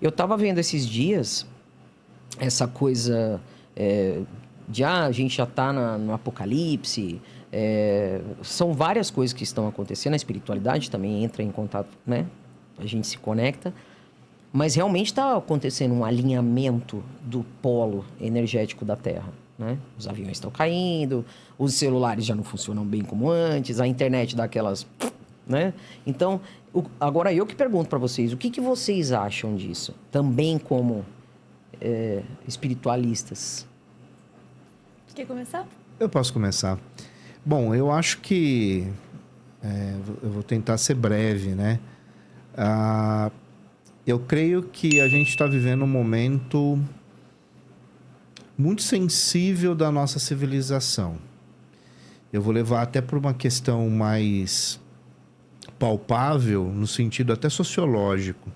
Eu tava vendo esses dias essa coisa a gente já tá no apocalipse. São várias coisas que estão acontecendo. A espiritualidade também entra em contato, né? A gente se conecta. Mas realmente está acontecendo um alinhamento do polo energético da Terra, né? Os aviões estão caindo, os celulares já não funcionam bem como antes, a internet dá aquelas, né? Então, agora eu que pergunto para vocês, o que que vocês acham disso? Também como espiritualistas. Quer começar? Eu posso começar. Bom, eu acho que eu vou tentar ser breve, né? Eu creio que a gente está vivendo um momento muito sensível da nossa civilização. Eu vou levar até para uma questão mais palpável, no sentido até sociológico.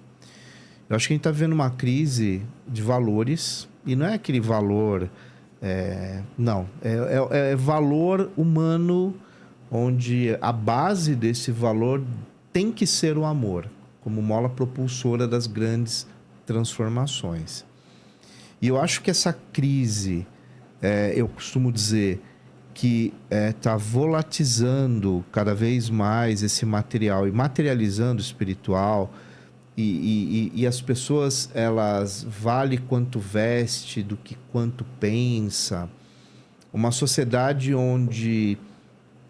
Eu acho que a gente está vivendo uma crise de valores, e não é aquele valor... não, é valor humano, onde a base desse valor tem que ser o amor, como mola propulsora das grandes transformações. E eu acho que essa crise, eu costumo dizer que está volatizando cada vez mais esse material e materializando o espiritual, e as pessoas, elas vale quanto veste do que quanto pensa. Uma sociedade onde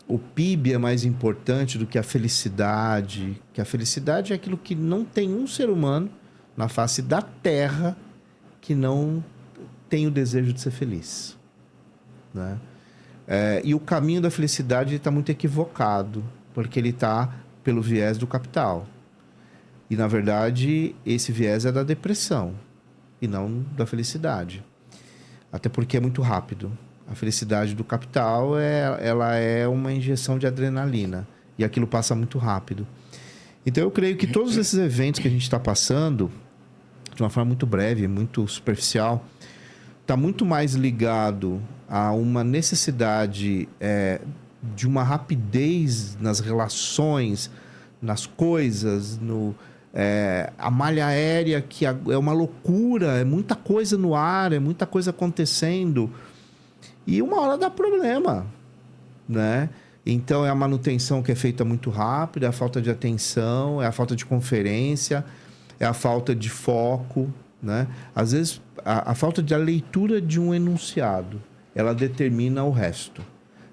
o PIB é mais importante do que a felicidade, que a felicidade é aquilo que não tem um ser humano na face da Terra que não tem o desejo de ser feliz, né? E o caminho da felicidade está muito equivocado, porque ele está pelo viés do capital. E, na verdade, esse viés é da depressão e não da felicidade. Até porque é muito rápido. A felicidade do capital, ela é uma injeção de adrenalina. E aquilo passa muito rápido. Então, eu creio que todos esses eventos que a gente está passando, de uma forma muito breve, muito superficial, está muito mais ligado a uma necessidade de uma rapidez nas relações, nas coisas, a malha aérea, que é uma loucura, é muita coisa no ar, é muita coisa acontecendo. E uma hora dá problema, né? Então, é a manutenção que é feita muito rápido, é a falta de atenção, é a falta de conferência, é a falta de foco, né? Às vezes, a falta de a leitura de um enunciado, ela determina o resto.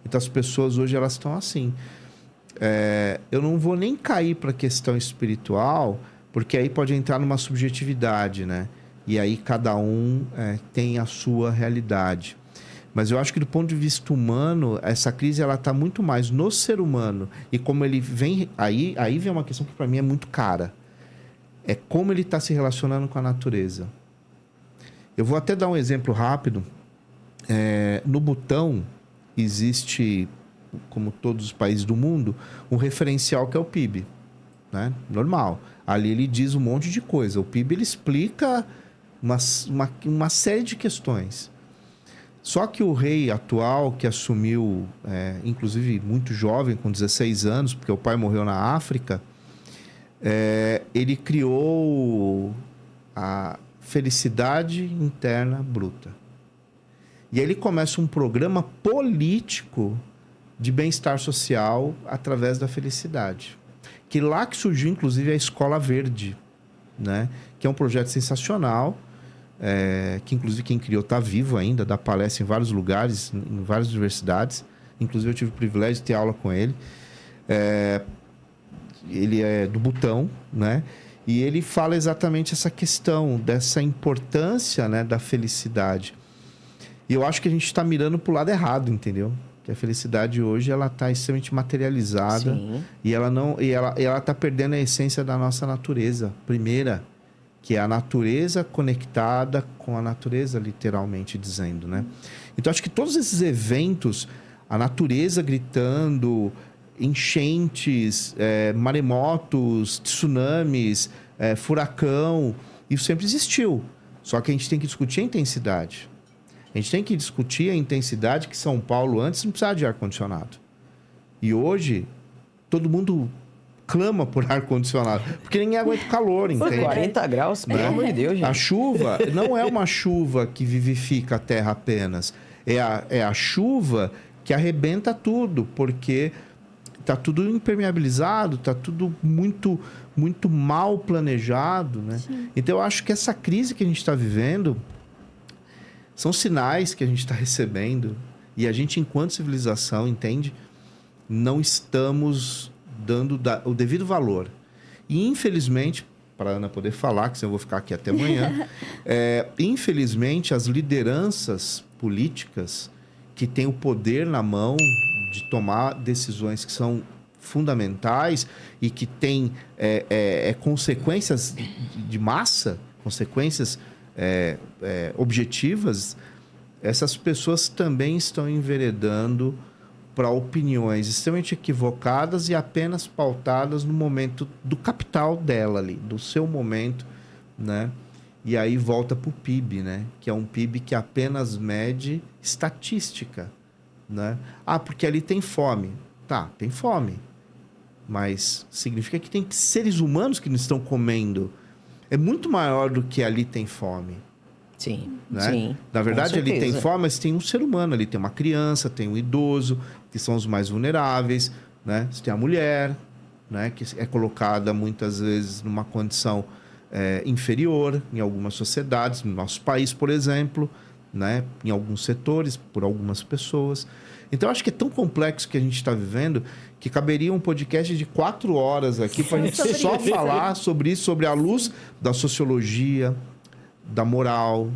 Então, as pessoas hoje, elas estão assim. Eu não vou nem cair para a questão espiritual, porque aí pode entrar numa subjetividade, né? E aí cada um tem a sua realidade. Mas eu acho que do ponto de vista humano, essa crise ela está muito mais no ser humano. E como ele vem... Aí vem uma questão que para mim é muito cara. É como ele está se relacionando com a natureza. Eu vou até dar um exemplo rápido. No Butão existe, como todos os países do mundo, um referencial que é o PIB, né? Normal. Ali ele diz um monte de coisa. O PIB ele explica uma série de questões. Só que o rei atual, que assumiu, inclusive muito jovem, com 16 anos, porque o pai morreu na África, ele criou a felicidade interna bruta. E aí ele começa um programa político de bem-estar social através da felicidade. Que lá que surgiu, inclusive, a Escola Verde, né? Que é um projeto sensacional, que inclusive quem criou está vivo ainda, dá palestra em vários lugares, em várias universidades. Inclusive eu tive o privilégio de ter aula com ele. Ele é do Butão, né? E ele fala exatamente essa questão dessa importância, né, da felicidade. E eu acho que a gente está mirando para o lado errado, entendeu? Que a felicidade hoje ela está extremamente materializada. Sim. E ela está perdendo a essência da nossa natureza primeira, que é a natureza conectada com a natureza, literalmente dizendo, né? Então, acho que todos esses eventos, a natureza gritando, enchentes, maremotos, tsunamis, furacão, isso sempre existiu. Só que a gente tem que discutir a intensidade. A gente tem que discutir a intensidade que São Paulo antes não precisava de ar-condicionado. E hoje, todo mundo clama por ar-condicionado. Porque ninguém aguenta o calor, Pô, entende? 40 graus, pelo amor de Deus, gente. A chuva não é uma chuva que vivifica a terra apenas. É a chuva que arrebenta tudo, porque tá tudo impermeabilizado, tá tudo muito, muito mal planejado, né? Sim. Então, eu acho que essa crise que a gente está vivendo são sinais que a gente está recebendo e a gente, enquanto civilização, entende? Não estamos dando o devido valor. E, infelizmente, para a Ana poder falar, que senão eu vou ficar aqui até amanhã, infelizmente, as lideranças políticas que têm o poder na mão de tomar decisões que são fundamentais e que têm consequências de massa, consequências objetivas, essas pessoas também estão enveredando para opiniões extremamente equivocadas e apenas pautadas no momento do capital dela ali, do seu momento, né? E aí volta para o PIB, né? Que é um PIB que apenas mede estatística, né? Ah, porque ali tem fome. Tá, tem fome. Mas significa que tem seres humanos que não estão comendo. É muito maior do que ali tem fome. Sim, Né? sim. Na verdade, ali tem certeza. fome, mas tem um ser humano ali. Tem uma criança, tem um idoso, que são os mais vulneráveis, né? Você tem a mulher, né? Que é colocada muitas vezes numa condição inferior em algumas sociedades, no nosso país, por exemplo, né? Em alguns setores, por algumas pessoas. Então, eu acho que é tão complexo que a gente está vivendo que caberia um podcast de 4 horas aqui para a gente Sobre só isso. falar sobre isso, sobre a luz da sociologia, da moral,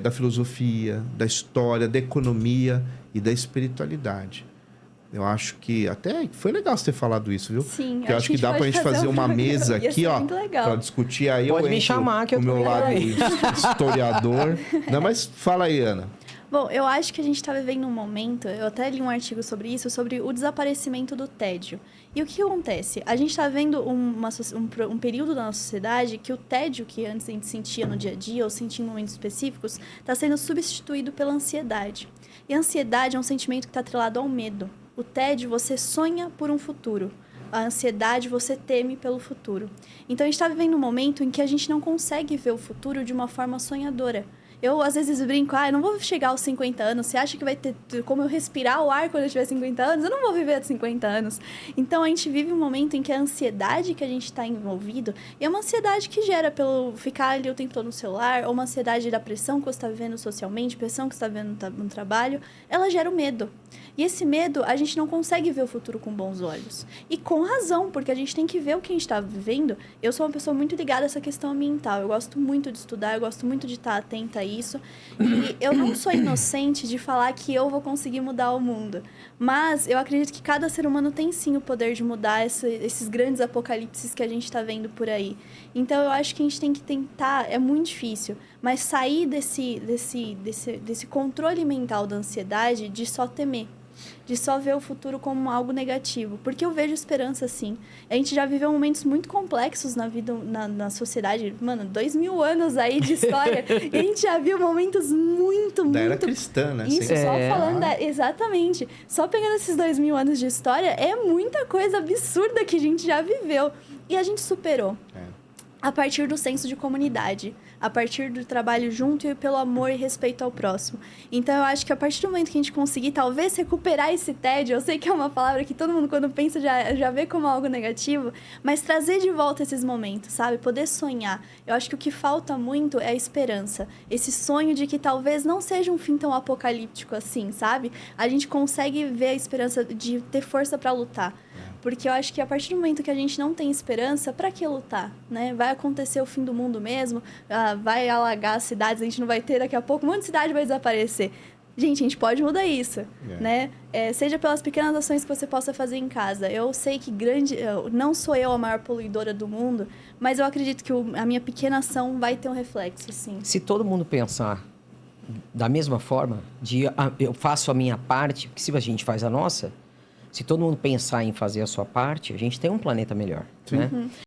da filosofia, da história, da economia e da espiritualidade. Eu acho que até foi legal você ter falado isso, viu? Sim, Porque eu acho que dá pra gente fazer uma mesa Ia aqui, ser ó, muito legal. para discutir. Aí Pode eu me entro chamar que eu o meu tô lado aí. historiador. Não, mas fala aí, Ana. Bom, eu acho que a gente está vivendo um momento, eu até li um artigo sobre isso, sobre o desaparecimento do tédio. E o que acontece? A gente está vendo um período da nossa sociedade que o tédio que antes a gente sentia no dia a dia, ou sentia em momentos específicos, está sendo substituído pela ansiedade. E a ansiedade é um sentimento que está atrelado ao medo. O tédio, você sonha por um futuro. A ansiedade, você teme pelo futuro. Então, a gente está vivendo um momento em que a gente não consegue ver o futuro de uma forma sonhadora. Eu, às vezes, brinco, eu não vou chegar aos 50 anos. Você acha que vai ter como eu respirar o ar quando eu tiver 50 anos? Eu não vou viver aos 50 anos. Então, a gente vive um momento em que a ansiedade que a gente está envolvido é uma ansiedade que gera pelo ficar ali o tempo todo no celular, ou uma ansiedade da pressão que você está vivendo socialmente, pressão que você está vivendo no trabalho, ela gera o medo. E esse medo, a gente não consegue ver o futuro com bons olhos. E com razão, porque a gente tem que ver o que a gente está vivendo. Eu sou uma pessoa muito ligada a essa questão ambiental. Eu gosto muito de estudar, eu gosto muito de estar atenta a isso. E eu não sou inocente de falar que eu vou conseguir mudar o mundo. Mas eu acredito que cada ser humano tem sim o poder de mudar esses grandes apocalipses que a gente está vendo por aí. Então eu acho que a gente tem que tentar, é muito difícil, mas sair desse controle mental da ansiedade de só temer. De só ver o futuro como algo negativo. Porque eu vejo esperança, sim. A gente já viveu momentos muito complexos na vida, na sociedade. Mano, 2000 anos aí de história. E a gente já viu momentos muito. Da era cristã, né? Isso, Sem- só falando... Exatamente. Só pegando esses 2000 anos de história, é muita coisa absurda que a gente já viveu. E a gente superou. A partir do senso de comunidade, a partir do trabalho junto e pelo amor e respeito ao próximo. Então, eu acho que a partir do momento que a gente conseguir, talvez, recuperar esse tédio, eu sei que é uma palavra que todo mundo, quando pensa, já vê como algo negativo, mas trazer de volta esses momentos, sabe? Poder sonhar. Eu acho que o que falta muito é a esperança. Esse sonho de que talvez não seja um fim tão apocalíptico assim, sabe? A gente consegue ver a esperança de ter força para lutar. Porque eu acho que a partir do momento que a gente não tem esperança, pra que lutar, né? Vai acontecer o fim do mundo mesmo, vai alagar as cidades, a gente não vai ter daqui a pouco, um monte de cidade vai desaparecer. Gente, a gente pode mudar isso, né? Seja pelas pequenas ações que você possa fazer em casa. Eu sei que não sou eu a maior poluidora do mundo, mas eu acredito que a minha pequena ação vai ter um reflexo, sim. Se todo mundo pensar da mesma forma, eu faço a minha parte, porque se a gente faz a nossa, se todo mundo pensar em fazer a sua parte, a gente tem um planeta melhor, né?